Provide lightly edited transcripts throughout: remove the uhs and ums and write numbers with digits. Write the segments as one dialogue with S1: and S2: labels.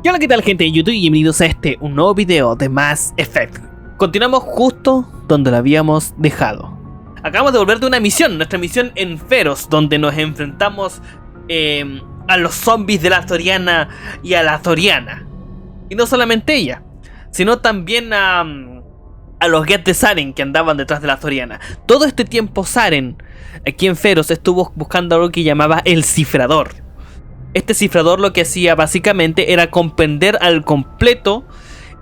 S1: Y hola, ¿qué tal, gente de YouTube? Y bienvenidos a un nuevo video de Mass Effect. Continuamos justo donde lo habíamos dejado. Acabamos de volver de una misión, nuestra misión en Feros, donde nos enfrentamos a los zombies de la Astoriana y a la Astoriana. Y no solamente ella, sino también a los Get de Saren que andaban detrás de la Astoriana. Todo este tiempo Saren, aquí en Feros, estuvo buscando algo que llamaba el cifrador. Este cifrador lo que hacía básicamente era comprender al completo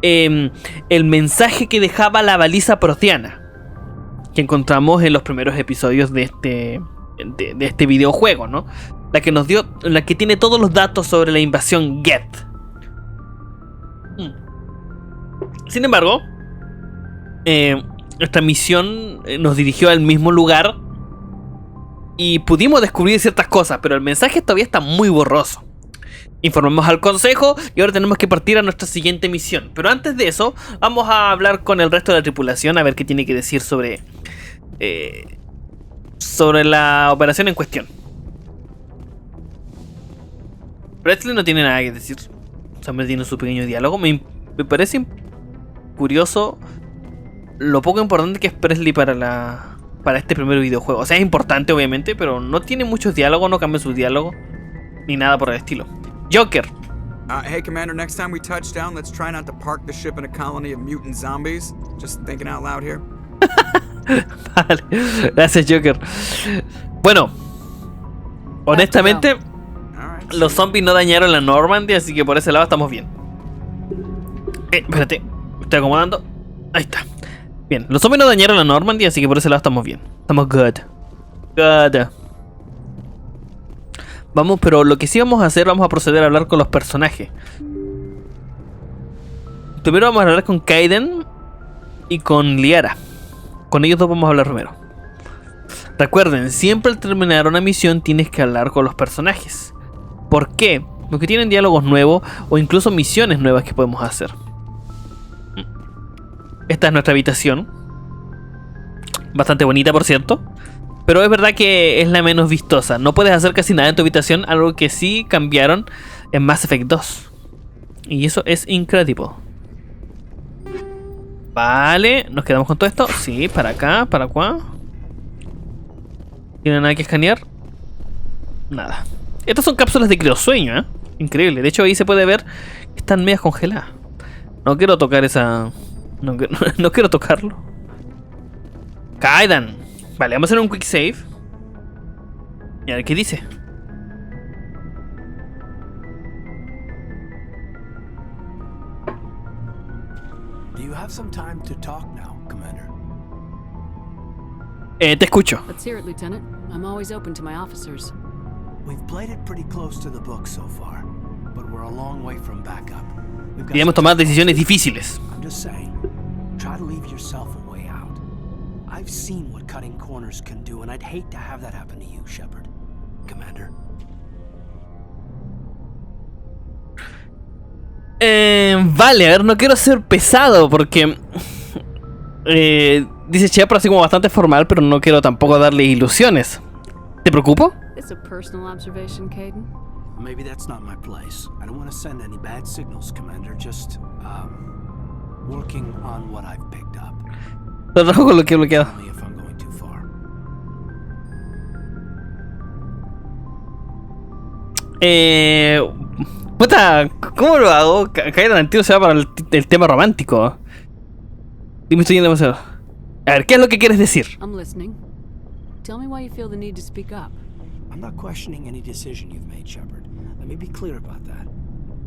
S1: el mensaje que dejaba la baliza proteana, que encontramos en los primeros episodios de este videojuego, ¿no? La que tiene todos los datos sobre la invasión Get. Sin embargo, nuestra misión nos dirigió al mismo lugar y pudimos descubrir ciertas cosas, pero el mensaje todavía está muy borroso. Informamos al consejo y ahora tenemos que partir a nuestra siguiente misión. Pero antes de eso, vamos a hablar con el resto de la tripulación a ver qué tiene que decir sobre la operación en cuestión. Presley no tiene nada que decir. Solamente tiene su pequeño diálogo. Me parece curioso lo poco importante que es Presley para este primer videojuego. O sea, es importante obviamente, pero no tiene muchos diálogos, no cambia su diálogo ni nada por el estilo. Joker.
S2: Hey Commander, next time we touch down, let's try not to park the ship in a colony of mutant zombies. Just thinking out loud here.
S1: Vale, gracias Joker. Bueno, honestamente, los zombies no dañaron la Normandy, así que por ese lado estamos bien. Espérate, me estoy acomodando. Ahí está. Bien, los zombies no dañaron la Normandy, así que por ese lado estamos bien. Estamos good. Vamos, pero lo que sí vamos a hacer, vamos a proceder a hablar con los personajes. Primero vamos a hablar con Kaiden y con Liara. Con ellos dos vamos a hablar primero. Recuerden, siempre al terminar una misión tienes que hablar con los personajes. ¿Por qué? Porque tienen diálogos nuevos o incluso misiones nuevas que podemos hacer. Esta es nuestra habitación. Bastante bonita, por cierto. Pero es verdad que es la menos vistosa. No puedes hacer casi nada en tu habitación. Algo que sí cambiaron en Mass Effect 2. Y eso es increíble. Vale, nos quedamos con todo esto. Sí, para acá, para acá. ¿Tiene nada que escanear? Nada. Estas son cápsulas de criosueño, ¿eh? Increíble. De hecho ahí se puede ver que están medias congeladas. No quiero tocar esa... No quiero tocarlo. Kaidan. Vale, vamos a hacer un quick save. Y a ver qué dice.
S3: Do you have some time to talk now, Commander?
S1: Te escucho.
S4: Let's hear it, Lieutenant. I'm always open to my officers.
S3: We've played it pretty close to the book so far, but we're a long way from backup.
S1: Debemos tomar decisiones difíciles.
S3: I'm just saying, try to leave yourself a way out. I've seen what cutting corners can do, and I'd hate to have that happen to you, Shepard. Commander.
S1: Vale, a ver, no quiero ser pesado porque... dice Shepard así como bastante formal, pero no quiero tampoco darle ilusiones. ¿Te preocupo?
S4: It's a personal observation, Kaiden.
S3: Maybe that's not my place. I don't want to send any bad signals, Commander. Just, working on what I've picked up.
S1: Lo trajo con lo que he bloqueado.
S3: Tell me if I'm going too far.
S1: Puta, ¿cómo lo hago? Caer al tiro se va para el tema romántico. Dime, estoy yendo demasiado. A ver, ¿qué es lo que quieres decir?
S4: I'm listening. Tell me why you feel the need to speak up.
S3: I'm not questioning any decision you've made, Shepard. Let me be clear about that.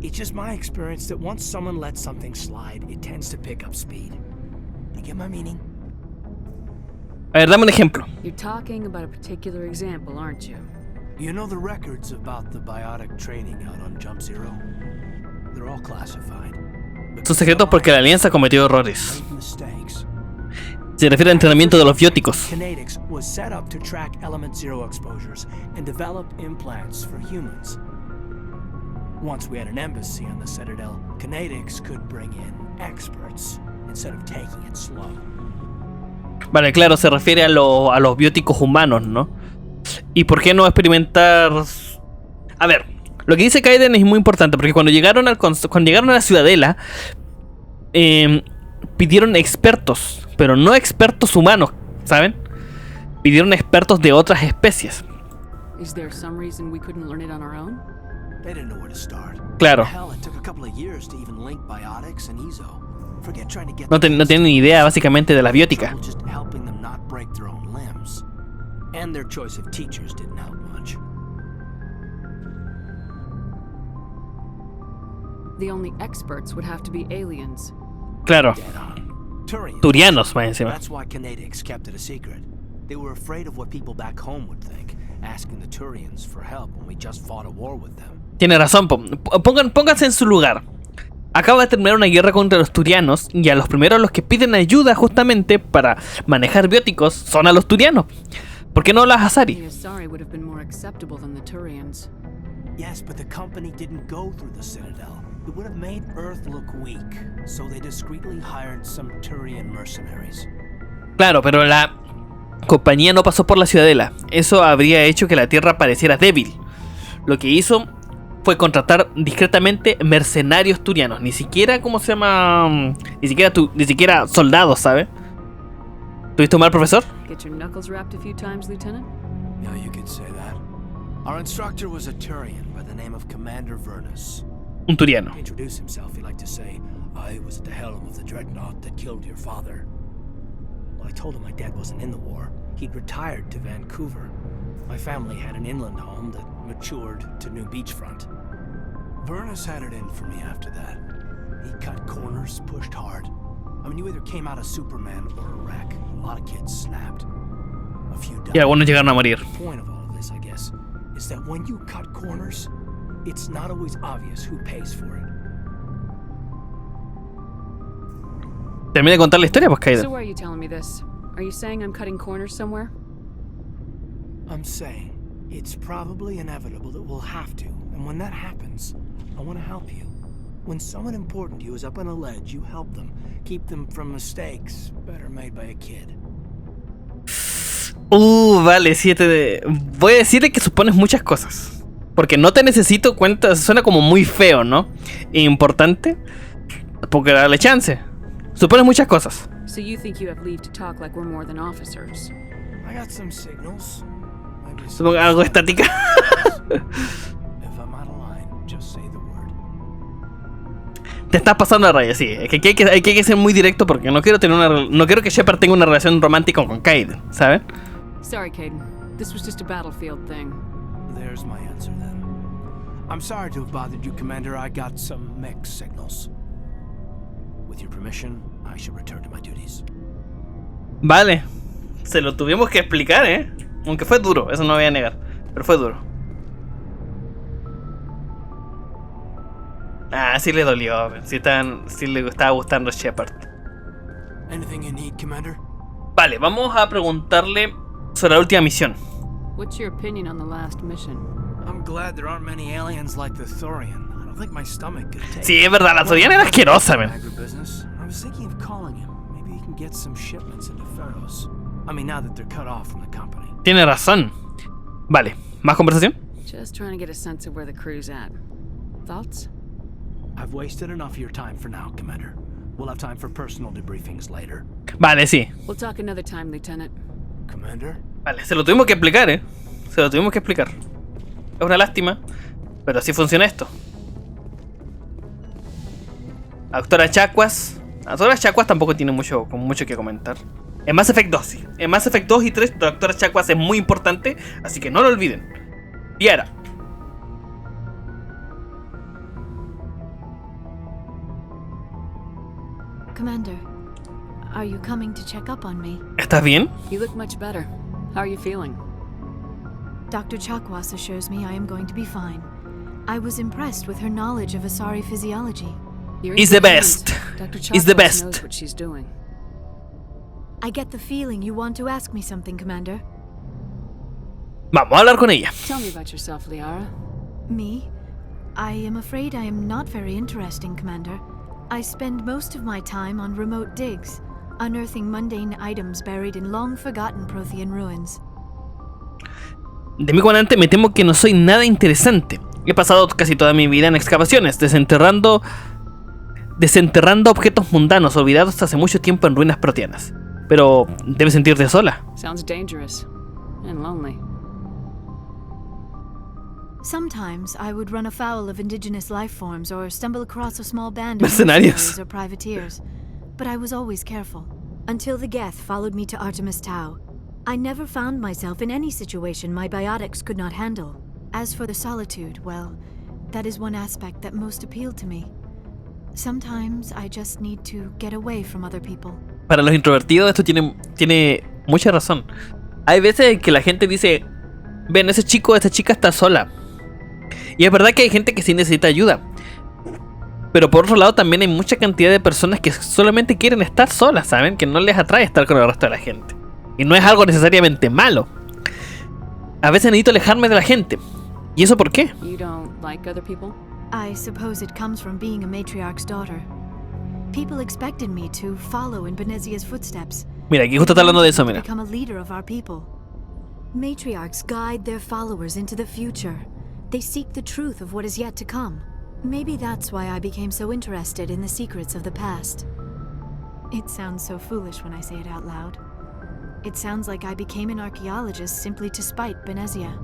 S3: It's just my experience that once someone lets something slide, it tends to pick up speed. You get my meaning?
S1: A ver, dame un ejemplo.
S4: You're talking about a particular example, aren't you?
S3: You know the records about the biotic training out on Jump Zero? They're all classified.
S1: Son secretos porque la alianza cometió errores.
S3: Made mistakes.
S1: Se refiere al entrenamiento de los bióticos.
S3: Kinetics was set up to track element zero exposures and develop implants for humans. Once we had an embassy on the Citadel, Kinetics could bring in experts instead of taking it slow.
S1: Vale, claro, se refiere a los bióticos humanos, ¿no? ¿Y por qué no experimentar? A ver, Lo que dice Kaiden es muy importante, porque cuando llegaron a la Ciudadela, pidieron expertos, pero no expertos humanos, ¿saben? Pidieron expertos de otras especies.
S4: Is there some reason we couldn't learn it on our own?
S3: They didn't know where to start.
S1: Claro.
S3: Hell, it took a couple of years to even link biotics and ESO. Forget trying to get
S1: No tienen ni idea básicamente de la biótica.
S3: Just helping them not break their own limbs. And their choice of teachers didn't help much.
S4: The only experts would have to be aliens.
S1: Claro.
S3: Dead on. Turians.
S1: Turianos, más encima.
S3: That's why Canadians kept it a secret. They were afraid of what people back home would think, asking the Turians for help when we just fought a war with them.
S1: Tiene razón, pónganse en su lugar. Acaba de terminar una guerra contra los turianos y a los primeros los que piden ayuda justamente para manejar bióticos son a los turianos. ¿Por qué no las Asari?
S4: The Asari would have been more acceptable than the Turians.
S3: Yes, but the company didn't go through the Citadel. It would have made Earth look weak, so they discreetly hired some Turian mercenaries.
S1: Claro, pero la compañía no pasó por la Ciudadela. Eso habría hecho que la Tierra pareciera débil. Lo que hizo fue contratar discretamente mercenarios turianos. Ni siquiera, ¿cómo se llama? Ni siquiera soldados, ¿sabes? ¿Tuviste un mal profesor?
S4: Get your knuckles rapped a few times, Lieutenant?
S3: Yeah, you could say that. Our instructor was a Turian by the name of Commander Vernus.
S1: Un turiano.
S3: To introduce himself, he liked to say, I was at the helm of the dreadnought that killed your father. Well, I told him my dad wasn't in the war. He'd retired to Vancouver. My family had an inland home that matured to new beachfront. Vernus had it in for me after that. He cut corners, pushed hard. I mean, you either came out a Superman or a wreck. A lot of kids snapped. A few died.
S1: Y algunos llegaron a morir.
S3: The point of all of this, I guess, is that when you cut corners, it's not always obvious who pays for it.
S1: Termina de contar la historia, pues, Kaiden.
S4: So why are you telling me this? Are you saying I'm cutting corners somewhere?
S3: I'm saying it's probably inevitable that we'll have to, and when that happens, I want to help you. When someone important to you is up on a ledge, you help them, keep them from mistakes better made by a kid.
S1: Vale, 7 de... Voy a decirle que supones muchas cosas. Porque no te necesito cuentas, suena como muy feo, ¿no? E importante, porque dale chance. Supones muchas cosas.
S4: So you think you have leave to talk like we're more than officers?
S3: I got some signals. Maybe some
S1: Supongo algo estática.
S3: If I'm out of line, just say the word.
S1: Te estás pasando la raya, sí. Es que hay que ser muy directo porque no quiero que Shepard tenga una relación romántica con Kaiden, ¿sabes?
S4: Sorry, Caden. This was just a battlefield thing.
S3: There's my answer then. I'm sorry to have bothered you, Commander. I got some mixed signals. With your permission, I should return to my duties.
S1: Vale. Se lo tuvimos que explicar, ¿eh? Aunque fue duro, eso no voy a negar. Pero fue duro. Ah, sí le dolió. Sí le estaba gustando Shepard.
S3: Anything you need, Commander?
S1: Vale, vamos a preguntarle sobre la última misión.
S4: What's your opinion on the last mission?
S3: I'm glad there aren't many aliens like the Thorian. I don't think my stomach could take.
S1: Sí, es verdad, la Soriana era asquerosa, man.
S3: Agribusiness. I was thinking of calling him. Maybe he can get some shipments into Pharos. I mean, now that they're cut off from the company.
S1: Tiene razón. Vale, ¿más conversación?
S4: Just trying to get a sense of where the crew's at. Thoughts?
S3: I've wasted enough of your time for now, Commander. We'll have time for personal debriefings later.
S1: Vale, sí.
S4: We'll talk another time, Lieutenant.
S3: Commander?
S1: Vale, se lo tuvimos que explicar, ¿eh? Se lo tuvimos que explicar. Es una lástima, pero así funciona esto. Doctora Chacuas. La doctora Chacuas tampoco tiene mucho que comentar. En Mass Effect 2, sí. En Mass Effect 2 y 3, la doctora Chacuas es muy importante, así que no lo olviden. Y ahora.
S5: Commander, are you coming to check up on me?
S1: ¿Estás bien?
S4: You look much better. How are you feeling?
S5: Dr. Chakwas assures me I am going to be fine. I was impressed with her knowledge of Asari physiology.
S1: Is the best.
S4: Dr.
S1: Is the
S4: Chakwas
S1: best.
S4: knows what she's doing.
S5: I get the feeling you want to ask me something, Commander.
S1: Vamos a hablar con ella.
S4: Tell me about yourself, Liara.
S5: Me? I am afraid I am not very interesting, Commander. I spend most of my time on remote digs, unearthing mundane items buried in long-forgotten Protean ruins.
S1: De mi comandante me temo que no soy nada interesante. He pasado casi toda mi vida en excavaciones, desenterrando objetos mundanos olvidados hace mucho tiempo en ruinas proteanas. Pero debes sentirte sola.
S4: Sounds dangerous and lonely.
S5: Sometimes I would run afoul of indigenous life forms or stumble across a small band of
S1: Mercenarios.
S5: mercenaries or privateers, but I was always careful. Until the Geth followed me to Artemis Tau, I never found myself in any situation my biotics could not handle. As for the solitude, well, that is one aspect that most appealed to me. Sometimes I just need to get away from other people.
S1: Para los introvertidos esto tiene mucha razón. Hay veces que la gente dice, ven, ese chico, esta chica está sola. Y es verdad que hay gente que sí necesita ayuda. Pero por otro lado también hay mucha cantidad de personas que solamente quieren estar solas, ¿saben? Que no les atrae estar con el resto de la gente. Y no es algo necesariamente malo. A veces necesito alejarme de la gente. ¿Y eso por qué?
S4: You don't like other people?
S5: I suppose it comes from being a matriarch's daughter. People expected me to follow in Benezia's footsteps.
S1: Mira, aquí justo está hablando de eso, mira.
S5: Become a leader of our people. Matriarchs guide their followers into the future. They seek the truth of what is yet to come. Maybe that's why I became so interested in the secrets of the past. It sounds so foolish when I say it out loud. It sounds like I became an archaeologist simply to spite Benezia.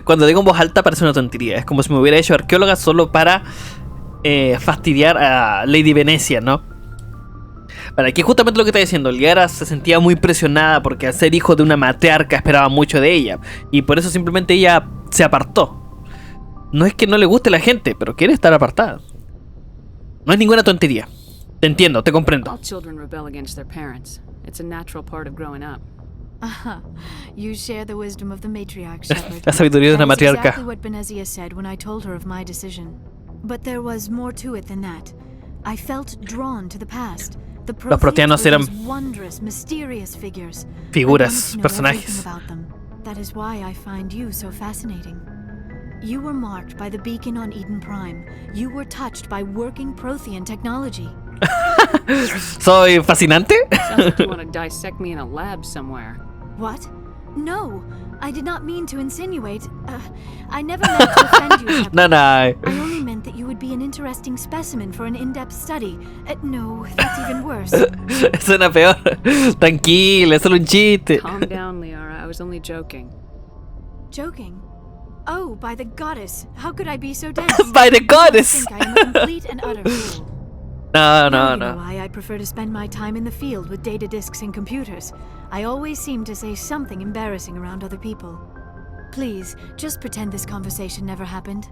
S1: Cuando digo en voz alta parece una tontería. Es como si me hubiera hecho arqueóloga solo para fastidiar a Lady Venecia, ¿no? Para aquí justamente lo que está diciendo. Liara se sentía muy presionada porque al ser hijo de una matriarca esperaba mucho de ella. Y por eso simplemente ella se apartó. No es que no le guste la gente, pero quiere estar apartada. No es ninguna tontería. Te entiendo, te comprendo.
S4: All children rebel against their parents. It's a natural part of growing up.
S5: You share the wisdom of the matriarch, Shepard.
S1: La sabiduría de una
S5: That is
S1: matriarca.
S5: exactly what Benezia said when I told her of my decision. But there was more to it than that. I felt drawn to the past. The
S1: Los proteanos eran
S5: wondrous, mysterious figures.
S1: figuras,
S5: I wanted to know
S1: personajes.
S5: everything about them. That is why I find you so fascinating. You were marked by the beacon on Eden Prime. You were touched by working Protean technology.
S1: ¿Soy fascinante?
S4: Sounds like you want to dissect me in a lab somewhere.
S5: What? No, I did not mean to insinuate. I never meant to offend you, Shepard.
S1: No.
S5: I only meant that you would be an interesting specimen for an in-depth study. No, that's even worse.
S1: Suena peor. Tranquila, es solo un chiste.
S4: Calm down, Liara. I was only joking.
S5: Joking? Oh, by the goddess, how could I be so dense?
S1: By the
S5: I
S1: goddess.
S5: think I am a complete and utter fool.
S1: No.
S5: Now you know why I prefer to spend my time in the field with data disks and computers. I always seem to say something embarrassing around other people. Please, just pretend this conversation never happened.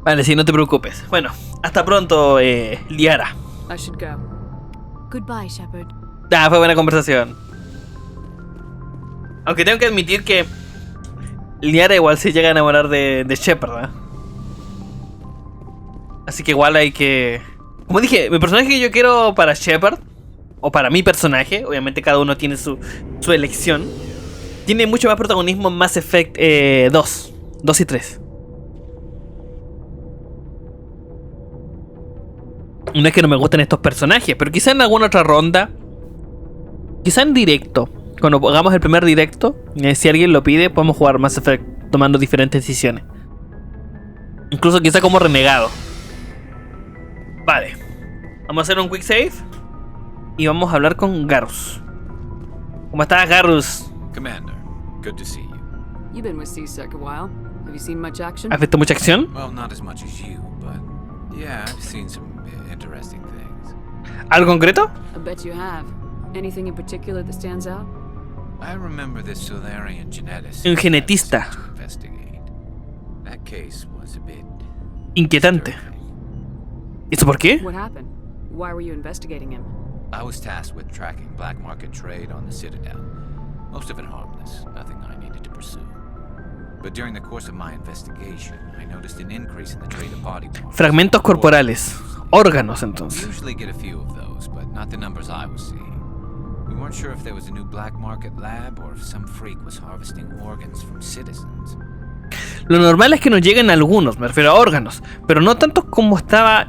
S1: Vale, sí, no te preocupes. Bueno, hasta pronto, Liara.
S4: I should go.
S5: Goodbye, Shepard.
S1: Fue buena conversación. Aunque tengo que admitir que Liara igual se llega a enamorar de Shepard, ¿eh? Así que igual hay que... Como dije, mi personaje que yo quiero para Shepard, o para mi personaje, obviamente cada uno tiene su elección, tiene mucho más protagonismo en Mass Effect 2 y 3. No es que no me gusten estos personajes, pero quizá en alguna otra ronda, quizá en directo, cuando hagamos el primer directo, si alguien lo pide, podemos jugar Mass Effect tomando diferentes decisiones. Incluso quizá como renegado. Vale, vamos a hacer un quick save y vamos a hablar con Garrus. ¿Cómo estás, Garrus?
S6: Commander, good to see you.
S4: You've been with CSEC a while. Have you seen much action?
S1: ¿Has visto mucha acción?
S6: Well, not as much as you, but yeah, I've seen some interesting things.
S1: ¿Algo concreto?
S4: I bet you have. Anything in particular that stands out?
S6: I remember this Solarian geneticist.
S1: Un genetista.
S6: I was to investigate. That case was a bit
S1: Inquietante.
S6: disturbing.
S1: ¿Eso por qué?
S4: What happened? Why were you investigating him?
S6: I was tasked with tracking black market trade on the Citadel. Most of it harmless, nothing I needed to pursue. But during the course of my investigation, I noticed an increase in the trade of body parts.
S1: Fragmentos corporales. Órganos,
S6: We
S1: entonces.
S6: usually get a few of those, but not the numbers I was seeing. We weren't sure if there was a new black market lab or if some freak was harvesting organs from citizens.
S1: Lo normal es que nos lleguen algunos, me refiero a órganos, pero no tantos como estaba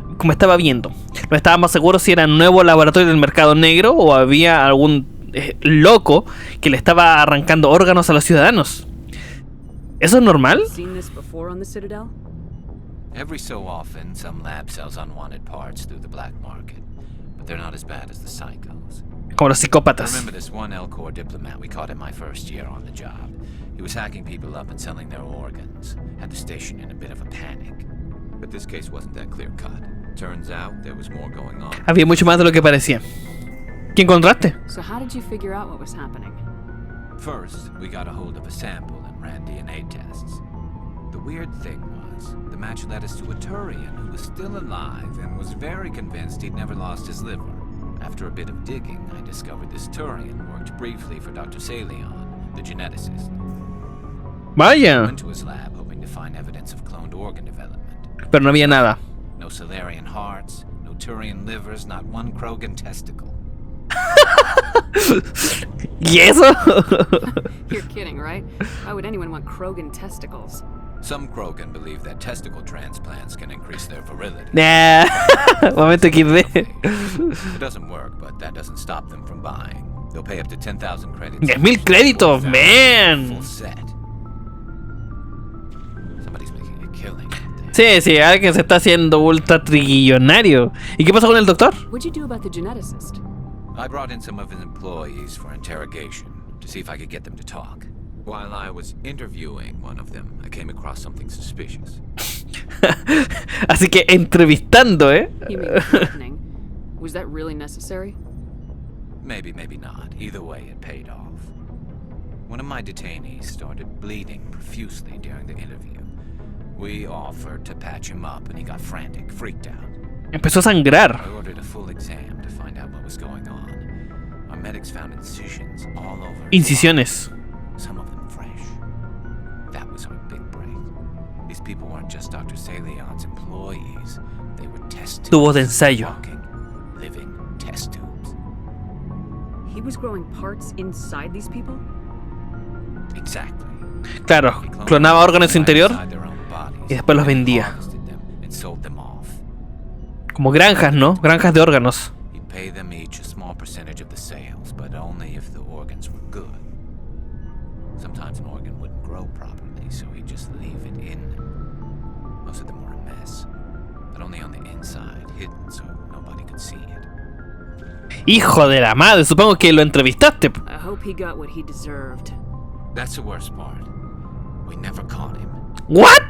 S1: viendo. No estábamos seguros si era un nuevo laboratorio del mercado negro o había algún loco que le estaba arrancando órganos a los ciudadanos. ¿Eso es normal?
S4: Seen this before on the Citadel?
S6: Every so often, some lab sells unwanted parts through the black market, but they're not as bad as the psychos.
S1: Como los
S6: I
S1: psicópatas.
S6: remember this one L-Corps diplomat we caught in my first year on the job. He was hacking people up and selling their organs. Had the station in a bit of a panic. But this case wasn't that clear-cut. Turns out there was more going on.
S1: Había mucho más de lo que parecía. ¿Qué encontraste?
S4: So how did you figure out what was happening?
S6: First, we got a hold of a sample and ran DNA tests. The weird thing was, the match led us to a Turian who was still alive and was very convinced he'd never lost his liver. After a bit of digging, I discovered this Turian worked briefly for Dr. Saleon, the geneticist. I
S1: Vaya.
S6: went to his lab hoping to find evidence of cloned organ development.
S1: Pero no había nada.
S6: No Solarian hearts, no Turian livers, not one Krogan testicle.
S1: ¿Y eso?
S4: You're kidding, right? Why would anyone want Krogan testicles?
S6: Some Krogan believe that testicle transplants can increase their virility.
S1: Nah. Momento XD.
S6: It doesn't work, but that doesn't stop them from buying. They'll pay up to 10,000 credits.
S1: 10,000 créditos, man.
S6: Full set. Somebody's making a killing out
S1: Sí,
S6: there.
S1: sí, alguien se está haciendo ultra trillonario. ¿Y qué pasó con el doctor?
S4: What'd you do about the geneticist?
S6: I brought in some of his employees for interrogation to see if I could get them to talk. While I was interviewing one of them, I came across something suspicious.
S1: Así que entrevistando, ¿eh?
S4: You mean threatening? Was that really necessary?
S6: Maybe, maybe not. Either way, it paid off. One of my detainees started bleeding profusely during the interview. We offered to patch him up, and he got frantic, freaked out.
S1: Empezó a sangrar.
S6: I ordered a full exam to find out what was going on. Our medics found incisions all over.
S1: Incisiones.
S6: Some of them fresh. That was our big break. These people weren't just Dr. Saleon's employees. They were test tubes.
S1: Tubos de ensayo.
S6: Walking, living test tubes.
S4: He was growing parts inside these people?
S6: Exactly.
S1: Claro,
S6: He cloned
S1: clonaba órganos en su interior
S6: inside their own bodies,
S1: y después los
S6: then
S1: vendía.
S6: harvested them and sold them off.
S1: Como granjas, ¿no? Granjas de órganos.
S6: He'd pay them each a small percentage of the sales, but only if the organs were good. Sometimes an organ wouldn't grow properly, so he'd just leave it in them. Most of them were a mess, but only on the inside, hidden so nobody could see it.
S1: Hijo de la madre, supongo que lo entrevistaste.
S4: I hope he got what he deserved.
S6: That's the worst part. We never caught him.
S1: ¿What?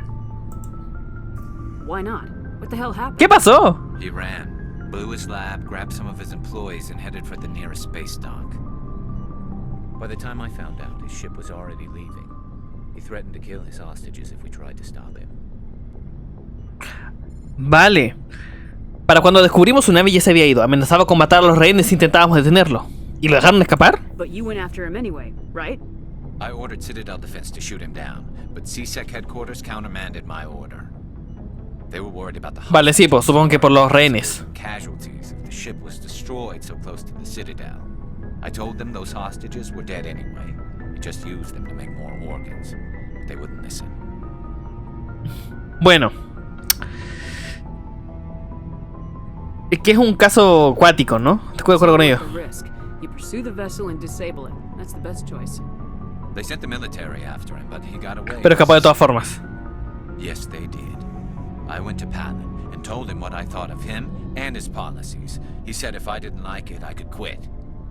S4: Why not? What the hell happened?
S1: ¿Qué pasó?
S6: He ran, blew his lab, grabbed some of his employees, and headed for the nearest space dock. By the time I found out, his ship was already leaving. He threatened to kill his hostages if we tried to stop him.
S1: Vale. Para cuando descubrimos su nave ya se había ido. Amenazaba con matar a los rehenes si intentábamos detenerlo. ¿Y lo dejaron escapar?
S4: But you went after him anyway, right?
S6: I ordered Citadel Defense to shoot him down, but CSEC headquarters countermanded my order. They were worried about the
S1: Vale, sí, pues supongo que por los rehenes.
S6: casualties if the ship was destroyed so close to the Citadel. I told them those hostages were dead anyway. We just used them to make more organs. But they wouldn't listen.
S1: Bueno. Es que es un caso acuático, ¿no? Estoy de acuerdo con ello.
S4: The risk. You pursue the vessel and disable it. That's the best choice.
S6: They sent the military after him, but he got away.
S1: Pero escapó de todas formas.
S6: Yes, they did. I went to Palin and told him what I thought of him and his policies. He said if I didn't like it, I could quit.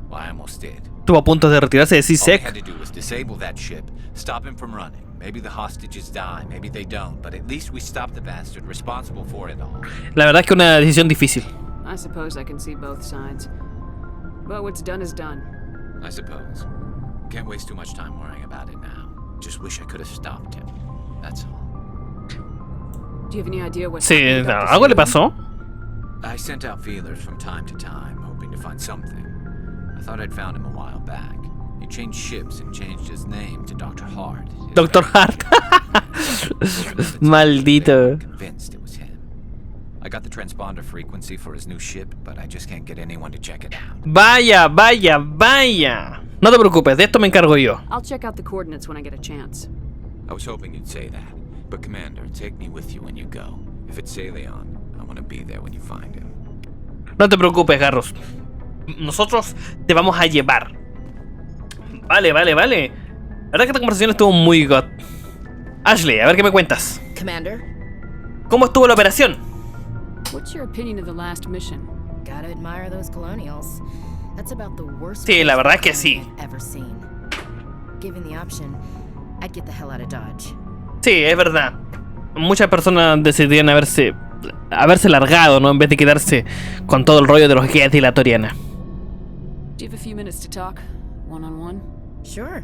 S6: Well, I almost did.
S1: Estuvo a punto de retirarse de
S6: All we
S1: CSEC.
S6: had to do was disable that ship, stop him from running. Maybe the hostages die, maybe they don't, but at least we stopped the bastard responsible for it all.
S1: La verdad es que una decisión difícil.
S4: I suppose I can see both sides. But what's done is done.
S6: I suppose. Can't waste too much time worrying about it now. Just wish I could have stopped him. That's all.
S4: Do you have any idea what
S1: Sí,
S4: happened to Dr.
S1: algo le
S4: Saleon?
S1: pasó.
S6: I sent out feelers from time to time, hoping to find something. I thought I'd found him a while back. He changed ships and changed his name to Dr. Hart.
S1: Doctor Hart. Maldito.
S6: Convinced it was him. I got the transponder frequency for his new ship, but I just can't get anyone to check it out.
S1: Vaya, vaya, vaya. No te preocupes, de esto me encargo yo.
S4: I'll check out the coordinates when I get a chance.
S6: I was hoping you'd say that. But Commander, take me with you when you go. If it's Saleon, I want to be there when you find him.
S1: No te preocupes, Garros. Nosotros te vamos a llevar. Vale, vale, vale. La verdad que esta conversación estuvo muy god. Ashley, a ver qué me cuentas.
S7: Commander,
S1: ¿Cómo estuvo la operación?
S4: What's your opinion of the last mission?
S7: gotta admire those colonials. That's about the worst
S1: Sí, la verdad es que
S7: colony
S1: sí.
S7: I've ever seen. Given the option, I'd get the hell out of Dodge.
S1: Sí, es verdad. Muchas personas decidieron haberse largado, ¿no? En vez de quedarse con todo el rollo de los guías de la Toriana.
S4: Do you have a few minutes to talk? One-on-one?
S7: Sure.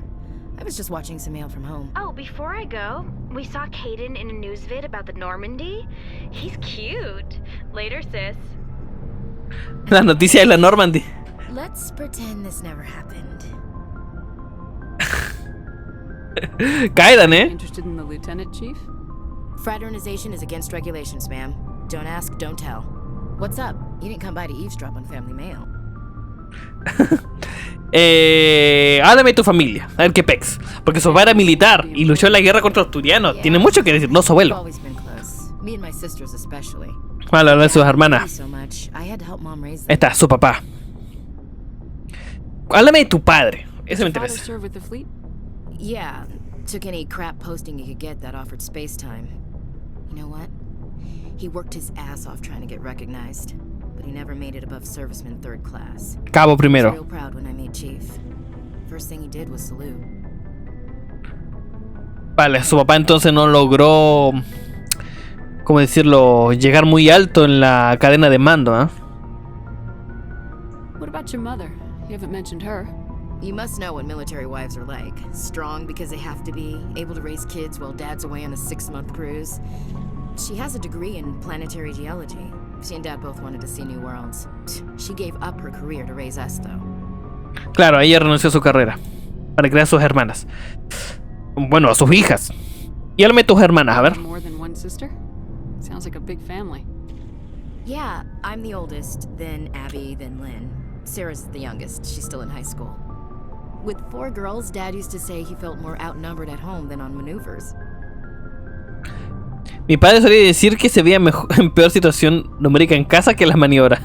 S7: I was just watching some mail from home.
S8: Oh, before I go, we saw Caden in a news vid about the Normandy. He's cute. Later, sis.
S1: La noticia de la Normandy.
S7: Let's pretend this never happened.
S1: Caidan, ¿eh?
S4: Interested in the lieutenant, chief?
S7: Fraternization is against regulations, ma'am. Don't ask, don't tell. What's up? You didn't come by to eavesdrop on family mail.
S1: Háblame de tu familia, a ver qué pex. Porque su papá era militar y luchó en la guerra contra los turianos. Tiene mucho que decir, no su
S7: We've
S1: abuelo.
S7: always been close. Me and my sisters especially.
S1: Bueno, hablar de sus hermanas.
S7: So much. I had to help mom raise
S1: Ahí
S7: them.
S1: está, su papá. Háblame de tu padre. Eso me
S4: Your father
S1: interesa.
S4: served with the fleet?
S7: Yeah, took any crap posting he could get that offered space time. You know what? He worked his ass off trying to get recognized, but he never made it above serviceman 3rd class.
S1: Cabo
S7: I was
S1: primero.
S7: real proud when I made chief. First thing he did was salute.
S1: Vale, su papá entonces no logró, ¿cómo decirlo?, llegar muy alto en la cadena de mando, ¿eh?
S4: What about your mother? You haven't mentioned her.
S7: You must know what military wives are like. Strong because they have to be, able to raise kids while dad's away on a 6-month cruise. She has a degree in planetary geology. She and dad both wanted to see new worlds. She gave up her career to raise us, though.
S1: Claro, ella renunció a su carrera para crear a sus hermanas. Bueno, a sus hijas. Y háblame de tus hermanas, a ver.
S4: More than one sister? Sounds like a big family.
S7: Yeah, I'm the oldest, then Abby, then Lynn. Sarah's the youngest. She's still in high school. With 4 girls, Dad used to say he felt more outnumbered at home than on maneuvers.
S1: Mi padre solía decir que se veía en peor situación numérica en casa que en las maniobras.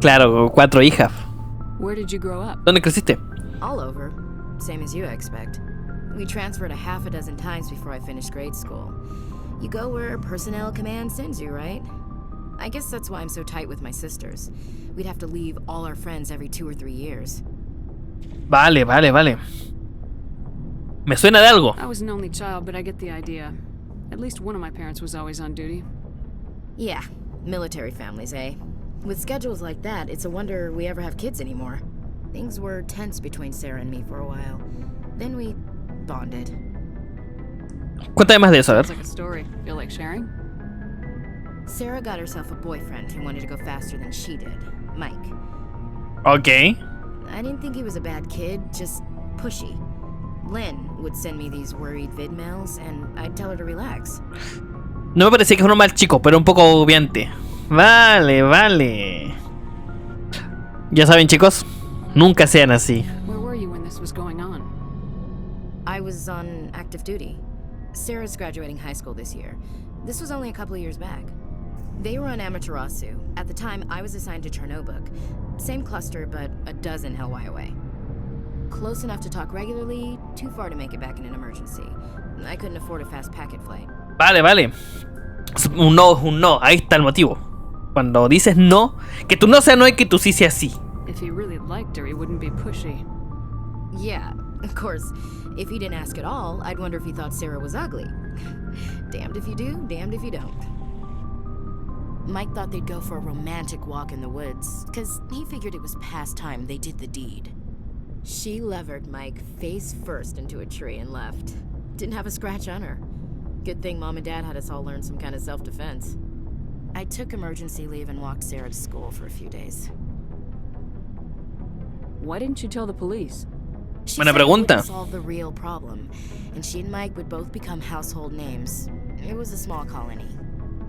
S1: Claro, 4 hijas.
S4: Where did you grow up?
S1: ¿Dónde creciste?
S7: All over. Same as you, I expect. We transferred a half a dozen times before I finished grade school. You go where personnel command sends you, right? I guess that's why I'm so tight with my sisters. We'd have to leave all our friends every 2 or 3 years.
S1: Vale. Me suena de algo.
S4: I was an only child, but I get the idea. At least one of my parents was always on duty.
S7: Yeah, military families, eh? With schedules like that, it's a wonder we ever have kids anymore. Things were tense between Sarah and me for a while. Then we bonded.
S1: Cuéntame más de eso, a
S4: Sounds
S1: ver.
S4: like a story. Feel like sharing?
S7: Sarah got herself a boyfriend who wanted to go faster than she did, Mike.
S1: Ok.
S7: I didn't think he was a bad kid, just pushy. Lynn would send me these worried vid mails, and I'd tell her to relax.
S1: No me parecía que fuera un mal chico, pero un poco obviante. Vale. Ya saben, chicos, nunca sean así.
S4: Where were you when this was going on?
S7: I was on active duty. Sarah's graduating high school this year. This was only a couple of years back. They were on Amaterasu. At the time, I was assigned to Chernobog. Same cluster, but a dozen Hellwire away. Close enough to talk regularly, too far to make it back in an emergency. I couldn't afford a fast packet flight.
S1: Vale. Un no es un no, ahí está el motivo. Cuando dices no, que tu no sea no y que tu sí sea sí.
S4: If he really liked her, he wouldn't be pushy.
S7: Yeah, of course. If he didn't ask at all, I'd wonder if he thought Sarah was ugly. Damned if you do, damned if you don't. Mike thought they'd go for a romantic walk in the woods, because he figured it was past time they did the deed. She levered Mike face first into a tree and left. Didn't have a scratch on her. Good thing Mom and Dad had us all learn some kind of self-defense. I took emergency leave and walked Sarah to school for a few days.
S4: Why didn't you tell the police?
S7: She
S1: Buena
S7: said it
S1: pregunta.
S7: wouldn't solve the real problem, and she and Mike would both become household names. It was a small colony.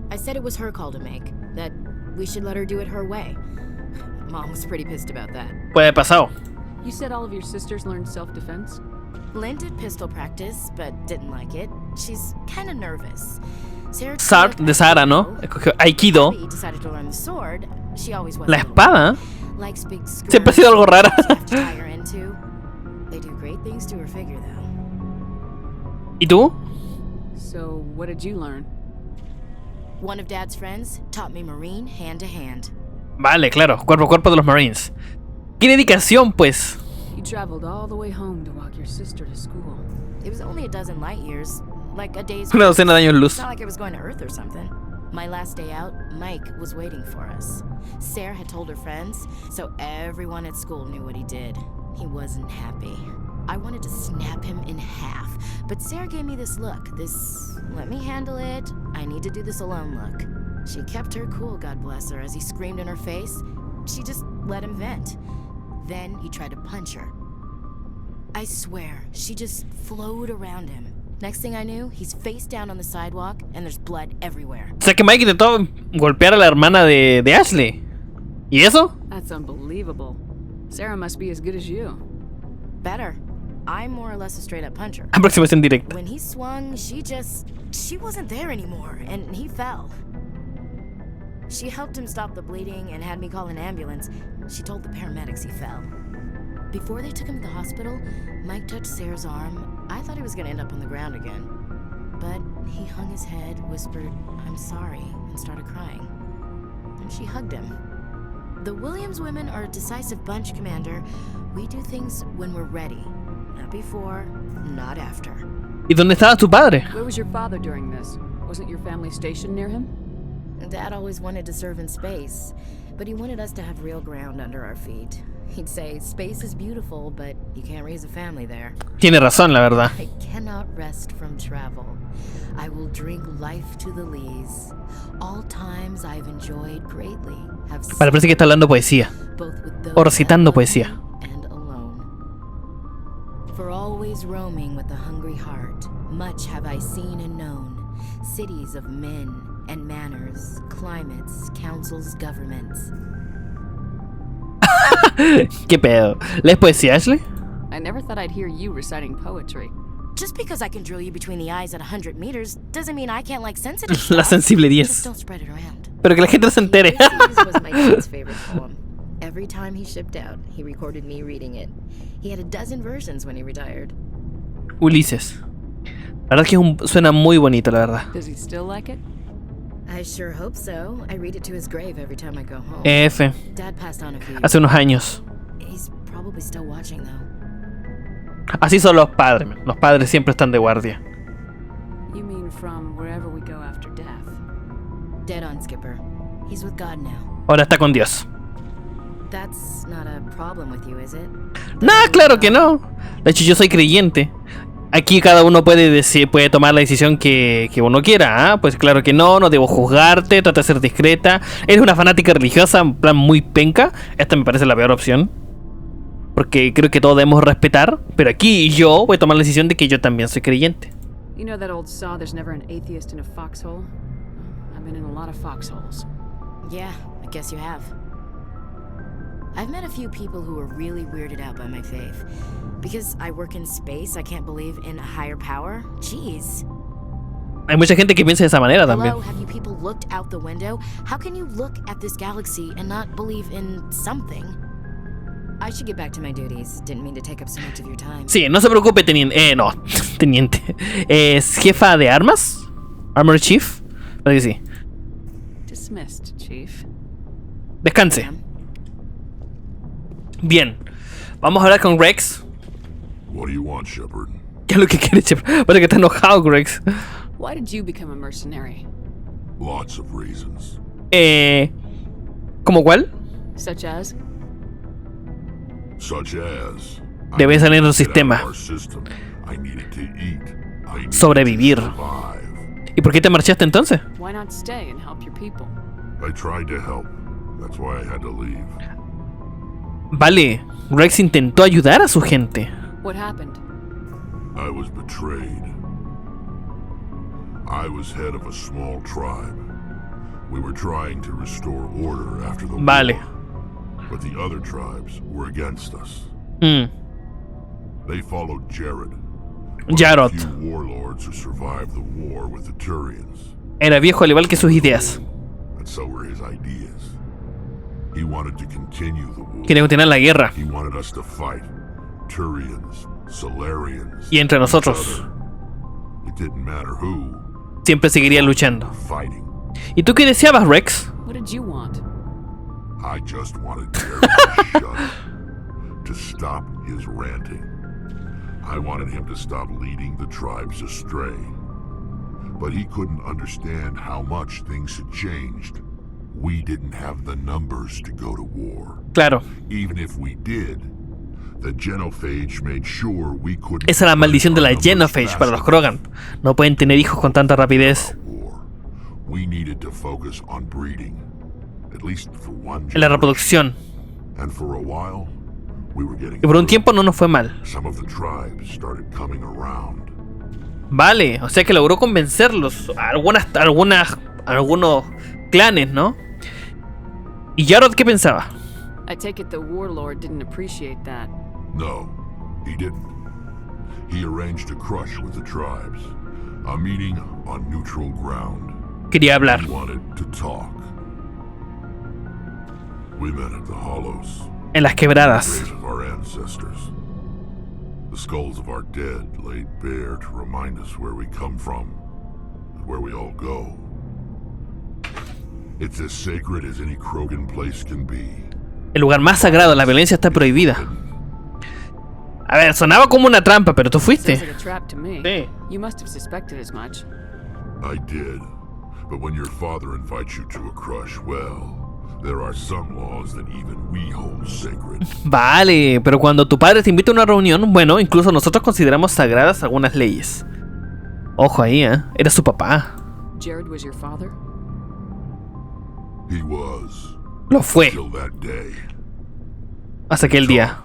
S7: I said it was her call to make, that we should let her do it her way. Mom was pretty pissed about that.
S1: Puede pasado.
S4: You said all of your sisters learned self-defense?
S7: Lynn did pistol practice, but didn't like it. She's kind of nervous. Sarah
S1: Sart de Sara, ¿no? Escogió Aikido.
S7: Abby decided to learn the sword. She always was.
S1: La espada.
S7: Likes big skirts.
S1: Siempre ha sido algo rara.
S7: You have to tie her into. They do great things to her figure, though.
S1: ¿Y tú?
S4: So, what did you learn?
S7: One of Dad's friends taught me Marine hand to hand.
S1: Vale, claro, cuerpo a cuerpo de los Marines. ¡Qué dedicación, pues!
S4: You traveled all the way home to walk your sister to school.
S7: It was only a dozen light years, like a day's.
S1: Una docena de años luz.
S7: It's not like I was going to Earth or something. My last day out, Mike was waiting for us. Sarah had told her friends, so everyone at school knew what he did. He wasn't happy. I wanted to snap him in half, but Sarah gave me this look, this let me handle it, I need to do this alone look. She kept her cool, God bless her, as he screamed in her face. She just let him vent. Then he tried to punch her. I swear, she just flowed around him. Next thing I knew, he's face down on the sidewalk and there's blood everywhere.
S1: O sea que Mike intentó golpear a la hermana de Ashley. ¿Y eso?
S4: That's unbelievable. Sarah must be as good as you.
S7: Better. I'm more or less a straight up puncher.
S1: Aproximación directa.
S7: When he swung, she wasn't there anymore, and he fell. She helped him stop the bleeding and had me call an ambulance. She told the paramedics he fell. Before they took him to the hospital, Mike touched Sarah's arm. I thought he was gonna end up on the ground again. But he hung his head, whispered, "I'm sorry," and started crying. And she hugged him. The Williams women are a decisive bunch, Commander. We do things when we're ready. Not before, not after.
S1: ¿Y dónde estaba tu padre?
S4: Where was your father during this? Wasn't your family stationed near him?
S7: Dad always wanted to serve in space, but he wanted us to have real ground under our feet. He'd say, space is beautiful, but you can't raise a family there.
S1: Tiene razón, la verdad.
S7: I cannot rest from travel. I will drink life to the lees. All times I've enjoyed greatly. Have
S1: Vale, parece que está hablando poesía.
S7: both with those
S1: O recitando
S7: that love
S1: poesía.
S7: me and alone. For always roaming with a hungry heart, much have I seen and known. Cities of men and manners, climates, councils, governments.
S1: ¿Qué pedo? ¿Lees poesía, Ashley?
S4: I never thought I'd hear you reciting poetry.
S7: Just because I can drill you between the eyes at 100 meters doesn't mean I can't like sensitive
S1: La
S7: stuff.
S1: sensible
S7: Just
S1: 10.
S7: don't spread it around.
S1: Pero que la gente no se entere.
S7: Ulysses was my dad's favorite poem. Every time he shipped out, he recorded me reading it. He had a dozen versions when he retired.
S1: Ulises. La verdad es que suena muy bonito, la verdad.
S4: Does he still like it?
S7: I sure hope so. I read it to his grave every time I go home.
S1: F.
S7: Dad passed on a few.
S1: Hace unos años.
S7: He's probably still watching though.
S1: Así son los padres. Los padres siempre están de guardia.
S4: You mean from wherever we go after death?
S7: Dead on, Skipper. He's with God now.
S1: Ahora está con Dios.
S7: That's not a problem with you, is it?
S1: No, claro que no. De hecho, yo soy creyente. Aquí cada uno puede tomar la decisión que uno quiera, ¿ah? Pues claro que no debo juzgarte, trata de ser discreta. Eres una fanática religiosa, en plan muy penca. Esta me parece la peor opción. Porque creo que todos debemos respetar. Pero aquí yo voy a tomar la decisión de que yo también soy creyente.
S4: You know that old saw, there's never an atheist in a foxhole? I've been in a lot of foxholes.
S7: Yeah, I guess you have. I've met a few people who are really weirded out by my faith. Because I work in space, I can't believe in a higher power. Jeez.
S1: Hay mucha gente que piensa de esa manera también.
S7: Hello, have you people looked out the window? How can you look at this galaxy and not believe in something? I should get back to my duties. Didn't mean to take up so much of your time.
S1: Sí, no se preocupe, teniente. No, teniente. ¿Es jefa de armas? ¿Armor Chief? Creo que sí.
S4: Dismissed, Chief.
S1: Descanse. Bien. Vamos a hablar con Rex.
S9: What do you want, Shepard?
S1: ¿Qué es lo que quiere, Shepard? Parece que está enojado, Rex.
S4: Why did you become a mercenary?
S9: Lots of reasons.
S1: ¿Cómo cuál?
S4: Such as?
S9: Such as...
S1: Debe salir del sistema. Sobrevivir. ¿Y por qué te marchaste entonces?
S4: Why not stay and help your people?
S9: I tried to help. That's why I had to leave.
S1: Vale, Rex intentó ayudar a su gente.
S4: What happened?
S9: I was betrayed. I was head of a small tribe. We were trying to restore order after the
S1: Vale.
S9: war, but the other tribes were against us. They followed Jared.
S1: Jarod.
S9: A few warlords who survived the war with the Turians.
S1: Era viejo al igual que sus ideas.
S9: And so were his ideas. He wanted to continue the war.
S1: Quería continuar la guerra.
S9: He wanted us to fight Turians, Solarians.
S1: Y entre nosotros.
S9: It didn't matter who.
S1: Siempre seguiría luchando.
S9: Fighting.
S1: ¿Y tú qué deseabas, Rex?
S4: What did you want?
S9: I just wanted Jared to shut up. To stop his ranting. I wanted him to stop leading the tribes astray. But he couldn't understand how much things had changed. We didn't have the numbers to go to war.
S1: Claro.
S9: Even if we did, the genophage made sure we couldn't.
S1: Esa es la maldición de la genophage para los Krogan. No pueden tener hijos con tanta rapidez.
S9: We needed to focus on breeding, at least for one
S1: En la reproducción.
S9: And for a while, we were getting.
S1: Y por un tiempo no nos fue mal.
S9: Some of the tribes started coming around.
S1: Vale, o sea que logró convencerlos. Algunos clanes, ¿no? ¿Y Jared qué pensaba?
S4: I take it the warlord didn't appreciate that.
S9: No, he didn't. He arranged a crush with the tribes. A meeting on neutral ground.
S1: Quería hablar.
S9: He wanted to talk. We met at the hollows.
S1: En las quebradas.
S9: The graves of our ancestors. The skulls of our dead laid bare to remind us where we come from and where we all go. It's as sacred as any Krogan place can be.
S1: El lugar más sagrado, la violencia está prohibida. A ver, sonaba como una trampa, pero tú fuiste.
S4: Sounds like a trap to me.
S1: Sí.
S4: You must have suspected as much.
S9: I did. But when your father invites you to a crush, well, there are some laws that even we hold sacred.
S1: Vale, pero cuando tu padre te invita a una reunión, bueno, incluso nosotros consideramos sagradas algunas leyes. Ojo ahí, era su papá.
S4: Jared was your father?
S9: He was.
S1: Lo fue.
S9: Till that day.
S1: Hasta aquel día.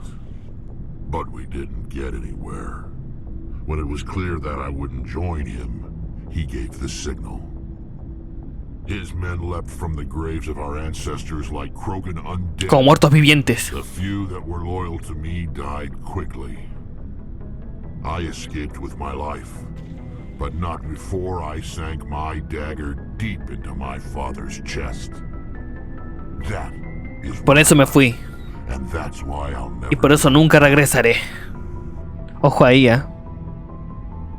S9: But we didn't get anywhere. When it was clear that I wouldn't join him, he gave the signal. His men leapt from the graves of our ancestors like Krogan undead.
S1: Como muertos vivientes.
S9: The few that were loyal to me died quickly. I escaped with my life, but not before I sank my dagger deep into my father's chest. That is
S1: Por eso me fui.
S9: and that's why I'll never.
S1: Y por eso nunca regresaré. Ojo ahí,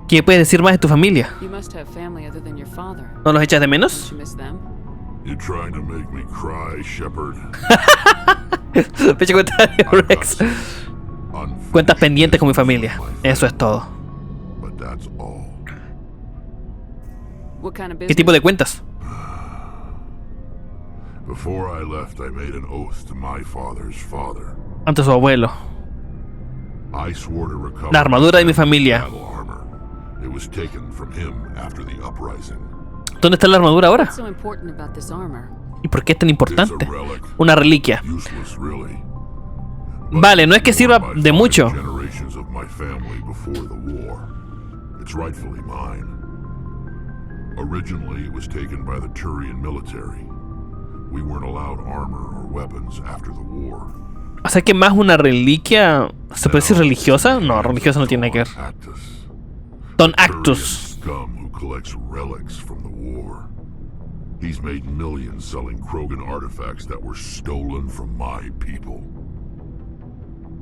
S1: ¿Qué puedes decir más de tu familia?
S4: You must have family other than your father.
S1: ¿No los echas de
S4: Don't
S1: menos?
S4: you miss them?
S9: You're trying to make me cry, Shepard.
S1: Fecha comentario, Rex. Cuentas pendientes con mi familia. Eso es todo.
S9: But that's all.
S4: What kind of
S1: ¿Qué
S4: business?
S1: tipo de cuentas?
S9: Before I left, I made an oath to my father's father.
S1: Ante su abuelo.
S9: I swore to recover
S1: La armadura de mi familia.
S9: battle armor. It was taken from him after the uprising.
S1: ¿Dónde está la armadura ahora?
S4: What's so important about this armor?
S1: ¿Y por qué es tan
S9: It's a
S1: importante?
S9: relic.
S1: Una reliquia.
S9: Useless, really.
S1: Vale, no es que sirva
S9: By
S1: de
S9: 5
S1: mucho.
S9: generations of my family before the war. It's rightfully mine. Originally, it was taken by the Turian military. We weren't allowed armor or weapons after the war.
S1: O sea que más una reliquia. ¿Se puede decir religiosa? No, religiosa no tiene que ver.
S9: Actus.
S1: Don
S9: Turian
S1: Actus.
S9: scum who collects relics from the war. He's made millions selling Krogan artifacts that were stolen from my people.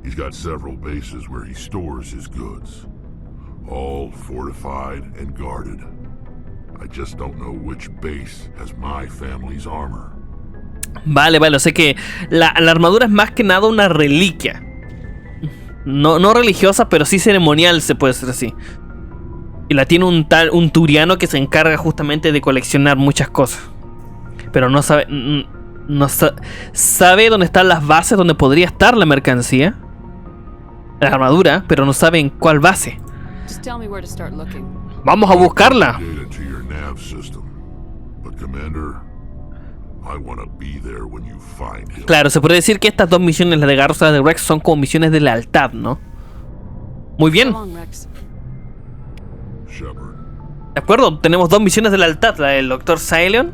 S9: He's got several bases where he stores his goods, all fortified and guarded. I just don't know which base has my family's armor.
S1: Vale, o sea que la armadura es más que nada una reliquia. No religiosa, pero sí ceremonial, se puede decir así. Y la tiene un turiano que se encarga justamente de coleccionar muchas cosas. Pero no sabe. Sabe dónde están las bases donde podría estar la mercancía. La armadura, pero no sabe en cuál base.
S4: Just tell me where to start looking.
S1: Vamos a buscarla.
S9: Data to your nav system. But Commander, I want to be there when you find him.
S1: Claro, se puede decir que estas dos misiones, la de Garrus y la de Rex, son como misiones de lealtad, ¿no? Muy bien.
S4: So long, Rex.
S9: Shepard.
S1: De acuerdo, tenemos dos misiones de lealtad, la del Dr. Sion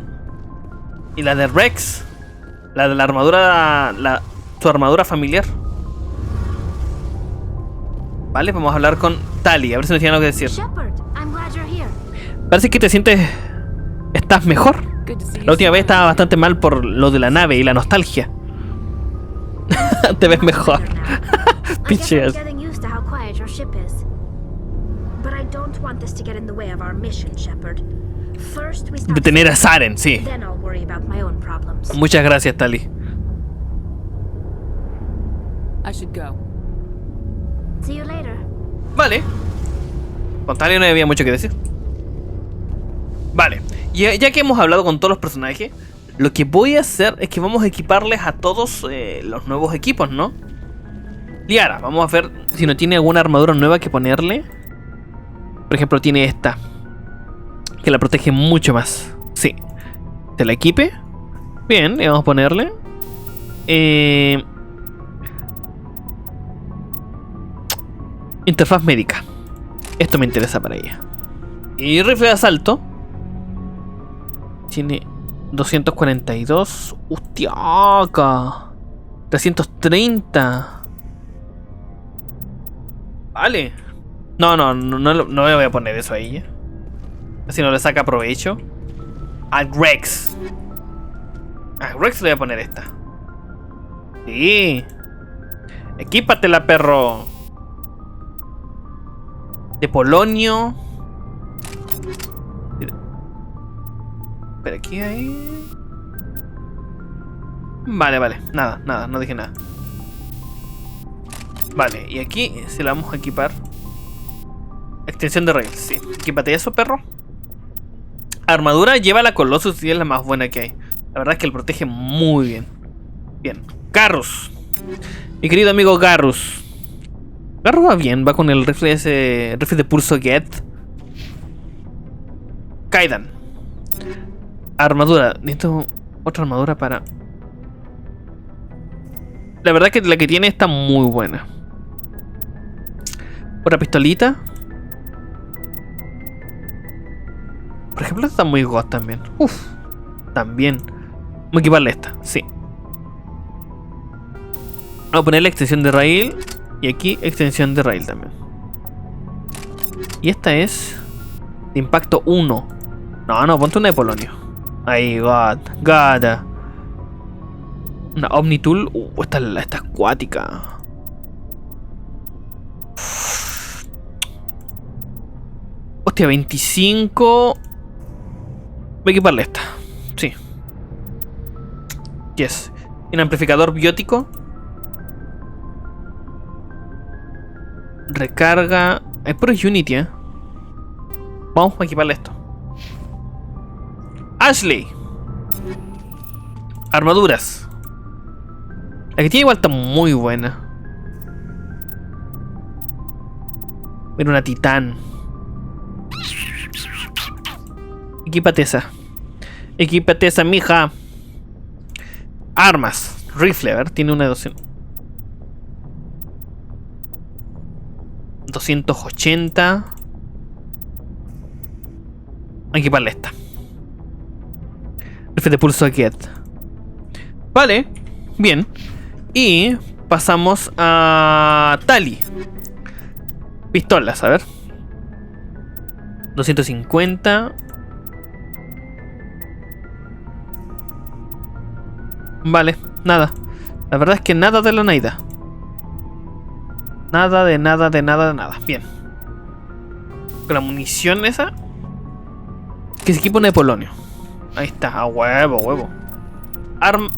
S1: y la de Rex, la de la armadura, su armadura familiar. Vale, vamos a hablar con Tali, a ver si nos tiene algo que decir.
S5: Shepard, I'm glad you're here.
S1: Parece que te sientes... ¿Estás mejor?
S4: Good to see you.
S1: La última vez estaba bastante mal por lo de la nave y la nostalgia. Te ves mejor.
S8: I guess I'm
S1: Pinches.
S8: getting used to how quiet your ship is. But I don't want this to get in the way of our mission, Shepard. First, we stop
S1: Detener a Saren, sí.
S8: Then I'll worry about my own problems.
S1: Muchas gracias, Tali.
S4: I should go.
S8: See you later.
S1: Vale. Con Tali no había mucho que decir. Vale. Ya que hemos hablado con todos los personajes, lo que voy a hacer es que vamos a equiparles a todos los nuevos equipos, ¿no? Liara, vamos a ver si no tiene alguna armadura nueva que ponerle. Por ejemplo, tiene esta, que la protege mucho más. Sí. ¿Se la equipe? Bien, y vamos a ponerle interfaz médica. Esto me interesa para ella. Y rifle de asalto. Tiene 242. ¡Hostiaca! 330. Vale. No le voy a poner eso a ella. Así no le saca provecho. A Rex. A Rex le voy a poner esta. Sí. Equípatela, perro. De polonio. Pero aquí hay... Vale. Nada, no dije nada. Vale, y aquí se la vamos a equipar. Extensión de raíz, sí. Equípate eso, perro. Armadura, lleva la Colossus y es la más buena que hay. La verdad es que él protege muy bien. Bien. Garrus. Mi querido amigo Garrus. Garrus va bien, va con el rifle ese. Rifle de pulso Get. Kaidan. Armadura. Necesito otra armadura para... La verdad que la que tiene está muy buena. Otra pistolita. Por ejemplo, esta está muy god también. Uf. También. Vamos a equiparle esta, sí. Vamos a ponerle extensión de rail. Y aquí extensión de rail también. Y esta es de impacto 1. No, ponte una de polonio. Ahí, gata. Una Omnitool. Esta es acuática. Hostia, 25. Voy a equiparle esta. Sí. Yes. Un amplificador biótico. Recarga. Es puro Unity, ¿eh? Vamos a equiparle esto. Ashley. Armaduras. La que tiene igual está muy buena. Mira, una titán. Equípate esa, mija. Armas. Rifle, a ver, tiene una de 280. Hay que equiparle esta. Rifle de pulso Get. Vale, bien. Y pasamos a Tali. Pistolas, a ver. 250. Vale, nada. La verdad es que nada de la naida. Nada de nada. Bien. Con la munición esa. Que se equipa una de polonio. Ahí está, a huevo.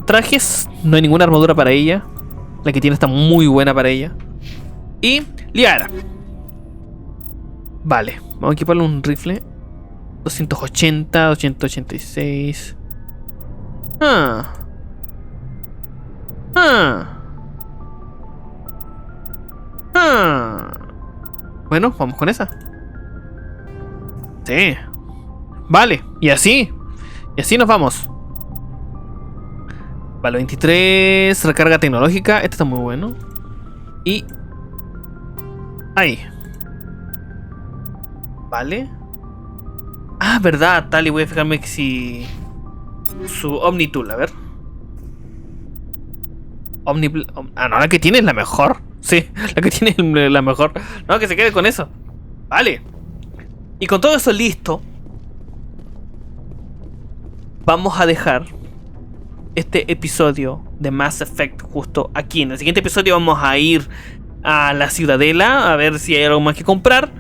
S1: Trajes. No hay ninguna armadura para ella. La que tiene está muy buena para ella. Y Liara. Vale, vamos a equiparle un rifle. 280, 286. Bueno, vamos con esa. Sí. Vale, y así nos vamos. Vale, 23. Recarga tecnológica. Este está muy bueno. Y... ahí. Vale. Ah, verdad, Tali, voy a fijarme que si... su Omnitool, a ver. No, la que tiene es la mejor. Sí, la que tiene es la mejor. No, que se quede con eso. Vale. Y con todo eso listo, vamos a dejar este episodio de Mass Effect justo aquí. En el siguiente episodio vamos a ir a la Ciudadela a ver si hay algo más que comprar.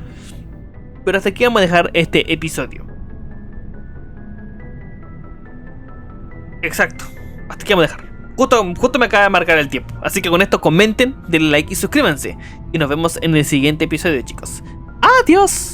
S1: Pero hasta aquí vamos a dejar este episodio. Exacto, hasta aquí vamos a dejar. Justo me acaba de marcar el tiempo. Así que con esto comenten, denle like y suscríbanse. Y nos vemos en el siguiente episodio, chicos. ¡Adiós!